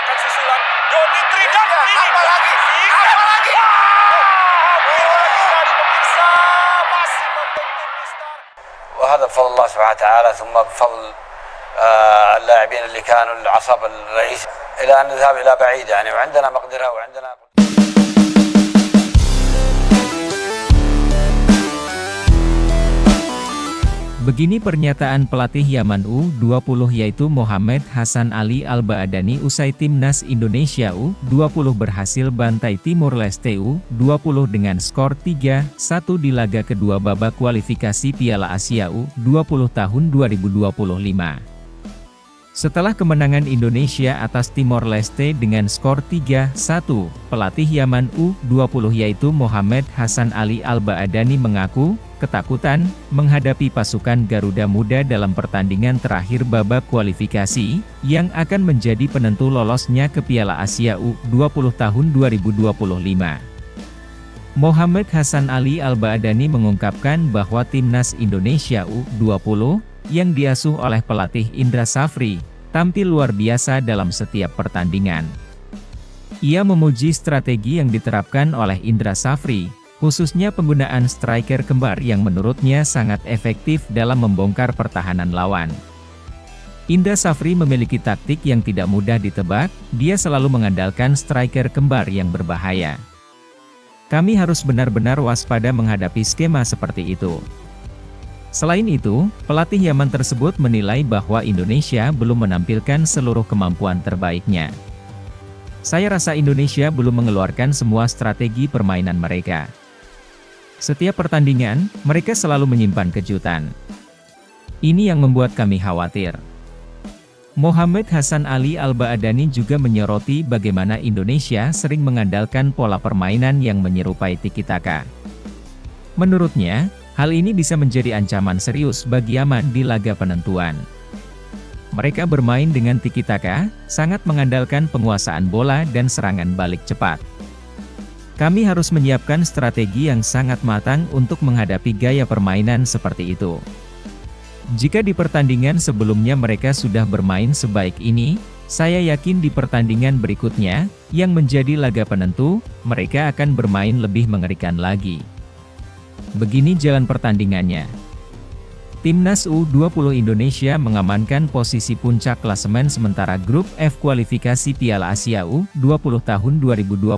menciptakan susulan. Doni Trinidad ini apalagi lagi dari pemirsa masih membentur Mister. وهذا بفضل الله سبحانه وتعالى ثم بفضل اللاعبين اللي كانوا العصب الرئيسي الى ان نذهب الى بعيد يعني وعندنا مقدره وعندنا Begini pernyataan pelatih Yaman U20 yaitu Mohamed Hassan Ali Al-Baadani usai timnas Indonesia U20 berhasil bantai Timor Leste U20 dengan skor 3-1 di laga kedua babak kualifikasi Piala Asia U20 tahun 2025. Setelah kemenangan Indonesia atas Timor Leste dengan skor 3-1, pelatih Yaman U20 yaitu Mohamed Hassan Ali Al-Baadani mengaku ketakutan menghadapi pasukan Garuda Muda dalam pertandingan terakhir babak kualifikasi, yang akan menjadi penentu lolosnya ke Piala Asia U20 tahun 2025. Mohamed Hassan Ali Al-Baadani mengungkapkan bahwa timnas Indonesia U20, yang diasuh oleh pelatih Indra Safri, tampil luar biasa dalam setiap pertandingan. Ia memuji strategi yang diterapkan oleh Indra Safri, khususnya penggunaan striker kembar yang menurutnya sangat efektif dalam membongkar pertahanan lawan. Indra Safri memiliki taktik yang tidak mudah ditebak, dia selalu mengandalkan striker kembar yang berbahaya. Kami harus benar-benar waspada menghadapi skema seperti itu. Selain itu, pelatih Yaman tersebut menilai bahwa Indonesia belum menampilkan seluruh kemampuan terbaiknya. Saya rasa Indonesia belum mengeluarkan semua strategi permainan mereka. Setiap pertandingan, mereka selalu menyimpan kejutan. Ini yang membuat kami khawatir. Mohamed Hassan Ali Al-Baadani juga menyoroti bagaimana Indonesia sering mengandalkan pola permainan yang menyerupai tiki-taka. Menurutnya, hal ini bisa menjadi ancaman serius bagi Yaman di laga penentuan. Mereka bermain dengan tiki-taka, sangat mengandalkan penguasaan bola dan serangan balik cepat. Kami harus menyiapkan strategi yang sangat matang untuk menghadapi gaya permainan seperti itu. Jika di pertandingan sebelumnya mereka sudah bermain sebaik ini, saya yakin di pertandingan berikutnya, yang menjadi laga penentu, mereka akan bermain lebih mengerikan lagi. Begini jalan pertandingannya. Timnas U20 Indonesia mengamankan posisi puncak klasemen sementara grup F kualifikasi Piala Asia U20 tahun 2025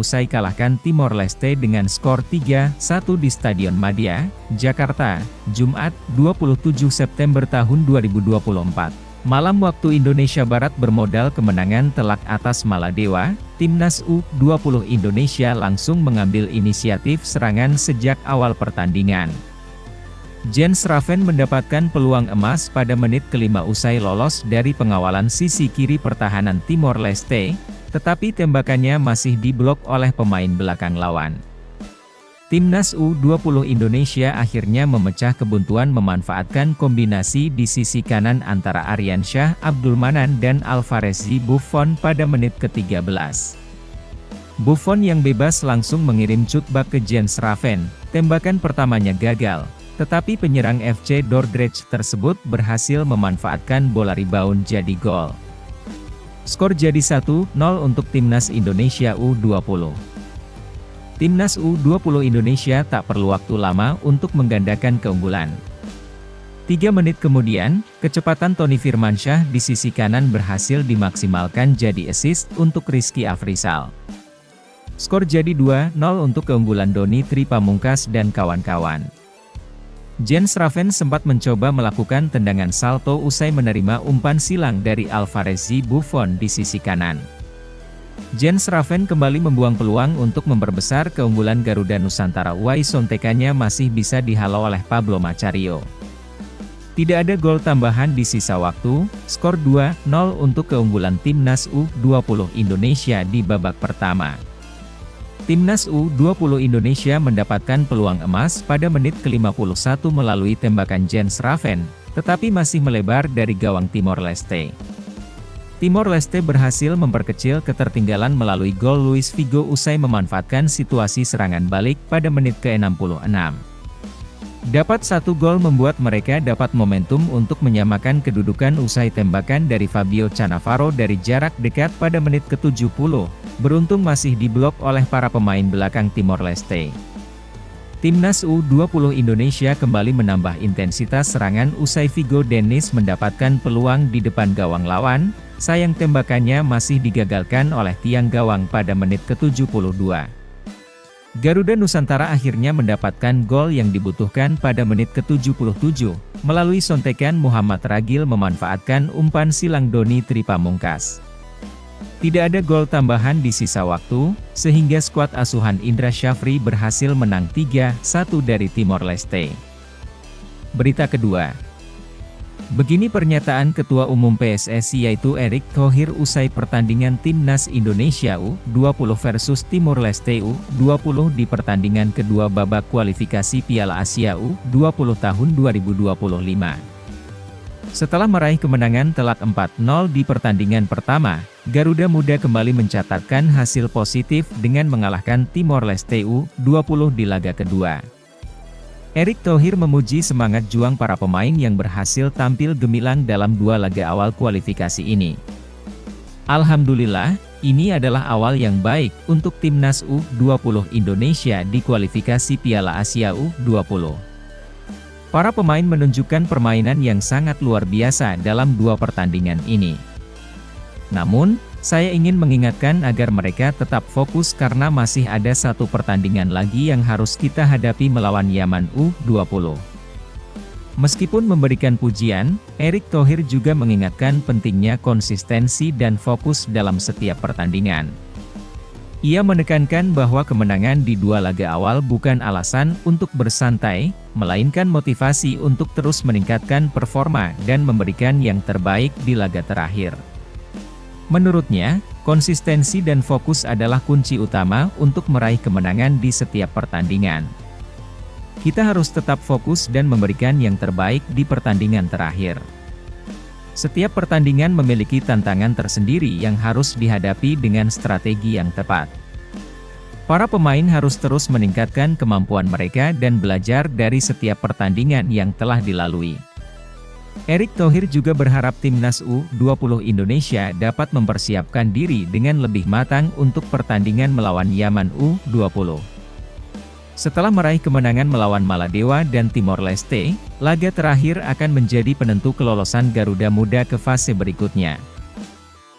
usai kalahkan Timor Leste dengan skor 3-1 di Stadion Madia, Jakarta, Jumat, 27 September tahun 2024. Malam waktu Indonesia Barat bermodal kemenangan telak atas Maladewa, Timnas U20 Indonesia langsung mengambil inisiatif serangan sejak awal pertandingan. Jens Raven mendapatkan peluang emas pada menit kelima usai lolos dari pengawalan sisi kiri pertahanan Timor Leste, tetapi tembakannya masih diblok oleh pemain belakang lawan. Timnas U20 Indonesia akhirnya memecah kebuntuan memanfaatkan kombinasi di sisi kanan antara Aryan Shah Abdul Manan dan Alvarez Buffon pada menit ke-13. Buffon yang bebas langsung mengirim cutback ke Jens Raven, tembakan pertamanya gagal. Tetapi penyerang FC Dordrecht tersebut berhasil memanfaatkan bola rebound jadi gol. Skor jadi 1-0 untuk Timnas Indonesia U20. Timnas U20 Indonesia tak perlu waktu lama untuk menggandakan keunggulan. 3 menit kemudian, kecepatan Tony Firmansyah di sisi kanan berhasil dimaksimalkan jadi assist untuk Rizky Afrizal. Skor jadi 2-0 untuk keunggulan Doni Tri Pamungkas dan kawan-kawan. Jens Raven sempat mencoba melakukan tendangan salto usai menerima umpan silang dari Alvarez Buffon di sisi kanan. Jens Raven kembali membuang peluang untuk memperbesar keunggulan Garuda Nusantara. Sontekannya masih bisa dihalau oleh Pablo Macario. Tidak ada gol tambahan di sisa waktu, skor 2-0 untuk keunggulan Timnas U20 Indonesia di babak pertama. Timnas U20 Indonesia mendapatkan peluang emas pada menit ke-51 melalui tembakan Jens Raven, tetapi masih melebar dari gawang Timor Leste. Timor Leste berhasil memperkecil ketertinggalan melalui gol Luis Figo usai memanfaatkan situasi serangan balik pada menit ke-66. Dapat satu gol membuat mereka dapat momentum untuk menyamakan kedudukan usai tembakan dari Fabio Cannavaro dari jarak dekat pada menit ke-70, beruntung masih diblok oleh para pemain belakang Timor Leste. Timnas U20 Indonesia kembali menambah intensitas serangan usai Vigo Dennis mendapatkan peluang di depan gawang lawan, sayang tembakannya masih digagalkan oleh tiang gawang pada menit ke-72. Garuda Nusantara akhirnya mendapatkan gol yang dibutuhkan pada menit ke-77, melalui sontekan Muhammad Ragil memanfaatkan umpan silang Doni Tripamungkas. Tidak ada gol tambahan di sisa waktu, sehingga skuad asuhan Indra Syafri berhasil menang 3-1 dari Timor Leste. Berita kedua. Begini pernyataan Ketua Umum PSSI yaitu Erick Thohir usai pertandingan Timnas Indonesia U20 versus Timor Leste U20 di pertandingan kedua babak kualifikasi Piala Asia U20 tahun 2025. Setelah meraih kemenangan telak 4-0 di pertandingan pertama, Garuda Muda kembali mencatatkan hasil positif dengan mengalahkan Timor Leste U20 di laga kedua. Erick Thohir memuji semangat juang para pemain yang berhasil tampil gemilang dalam dua laga awal kualifikasi ini. Alhamdulillah, ini adalah awal yang baik untuk Timnas U20 Indonesia di kualifikasi Piala Asia U20. Para pemain menunjukkan permainan yang sangat luar biasa dalam dua pertandingan ini. Namun, saya ingin mengingatkan agar mereka tetap fokus karena masih ada satu pertandingan lagi yang harus kita hadapi melawan Yaman U20. Meskipun memberikan pujian, Erick Thohir juga mengingatkan pentingnya konsistensi dan fokus dalam setiap pertandingan. Ia menekankan bahwa kemenangan di dua laga awal bukan alasan untuk bersantai, melainkan motivasi untuk terus meningkatkan performa dan memberikan yang terbaik di laga terakhir. Menurutnya, konsistensi dan fokus adalah kunci utama untuk meraih kemenangan di setiap pertandingan. Kita harus tetap fokus dan memberikan yang terbaik di pertandingan terakhir. Setiap pertandingan memiliki tantangan tersendiri yang harus dihadapi dengan strategi yang tepat. Para pemain harus terus meningkatkan kemampuan mereka dan belajar dari setiap pertandingan yang telah dilalui. Erick Thohir juga berharap Timnas U20 Indonesia dapat mempersiapkan diri dengan lebih matang untuk pertandingan melawan Yaman U20. Setelah meraih kemenangan melawan Maladewa dan Timor Leste, laga terakhir akan menjadi penentu kelolosan Garuda Muda ke fase berikutnya.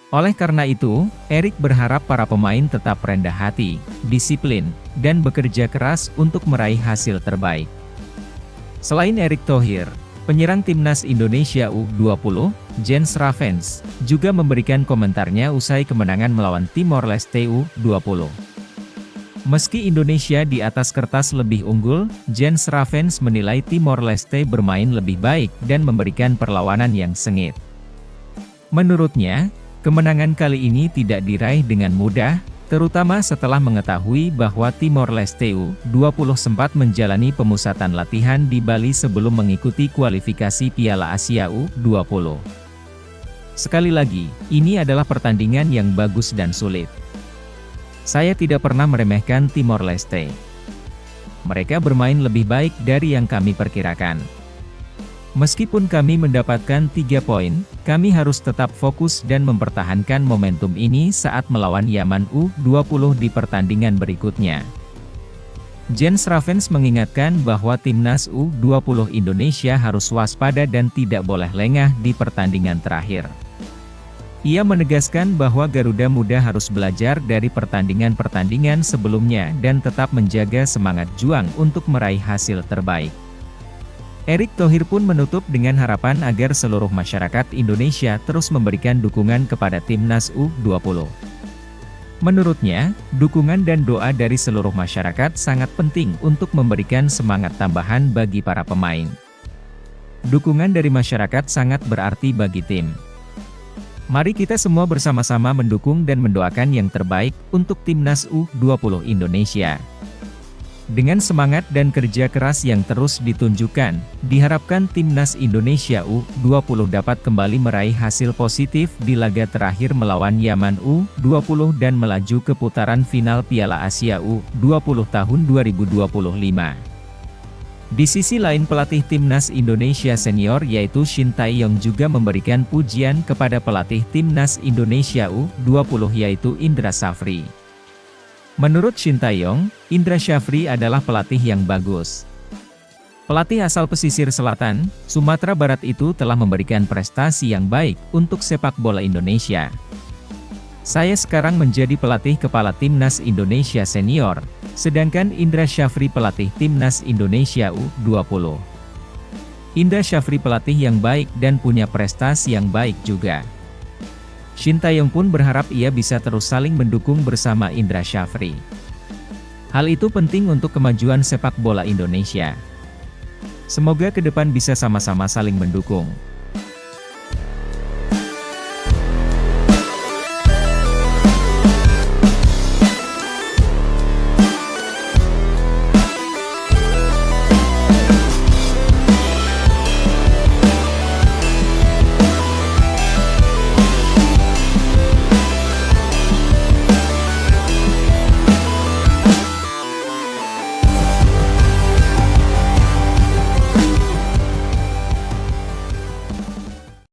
Oleh karena itu, Erick berharap para pemain tetap rendah hati, disiplin, dan bekerja keras untuk meraih hasil terbaik. Selain Erick Thohir, penyerang Timnas Indonesia U20, Jens Ravens, juga memberikan komentarnya usai kemenangan melawan Timor Leste U20. Meski Indonesia di atas kertas lebih unggul, Jens Ravens menilai Timor Leste bermain lebih baik dan memberikan perlawanan yang sengit. Menurutnya, kemenangan kali ini tidak diraih dengan mudah, terutama setelah mengetahui bahwa Timor Leste U20 sempat menjalani pemusatan latihan di Bali sebelum mengikuti kualifikasi Piala Asia U20. Sekali lagi, ini adalah pertandingan yang bagus dan sulit. Saya tidak pernah meremehkan Timor Leste. Mereka bermain lebih baik dari yang kami perkirakan. Meskipun kami mendapatkan 3 poin, kami harus tetap fokus dan mempertahankan momentum ini saat melawan Yaman U20 di pertandingan berikutnya. Jens Ravens mengingatkan bahwa Timnas U20 Indonesia harus waspada dan tidak boleh lengah di pertandingan terakhir. Ia menegaskan bahwa Garuda Muda harus belajar dari pertandingan-pertandingan sebelumnya dan tetap menjaga semangat juang untuk meraih hasil terbaik. Erick Thohir pun menutup dengan harapan agar seluruh masyarakat Indonesia terus memberikan dukungan kepada Timnas U20. Menurutnya, dukungan dan doa dari seluruh masyarakat sangat penting untuk memberikan semangat tambahan bagi para pemain. Dukungan dari masyarakat sangat berarti bagi tim. Mari kita semua bersama-sama mendukung dan mendoakan yang terbaik untuk Timnas U20 Indonesia. Dengan semangat dan kerja keras yang terus ditunjukkan, diharapkan Timnas Indonesia U20 dapat kembali meraih hasil positif di laga terakhir melawan Yaman U20 dan melaju ke putaran final Piala Asia U20 tahun 2025. Di sisi lain pelatih Timnas Indonesia Senior yaitu Shin Tae-yong juga memberikan pujian kepada pelatih Timnas Indonesia U20 yaitu Indra Syafri. Menurut Shin Tae-yong, Indra Syafri adalah pelatih yang bagus. Pelatih asal pesisir selatan, Sumatera Barat itu telah memberikan prestasi yang baik untuk sepak bola Indonesia. Saya sekarang menjadi pelatih kepala Timnas Indonesia Senior, sedangkan Indra Syafri pelatih Timnas Indonesia U20. Indra Syafri pelatih yang baik dan punya prestasi yang baik juga. Shin Tae-yong pun berharap ia bisa terus saling mendukung bersama Indra Syafri. Hal itu penting untuk kemajuan sepak bola Indonesia. Semoga ke depan bisa sama-sama saling mendukung.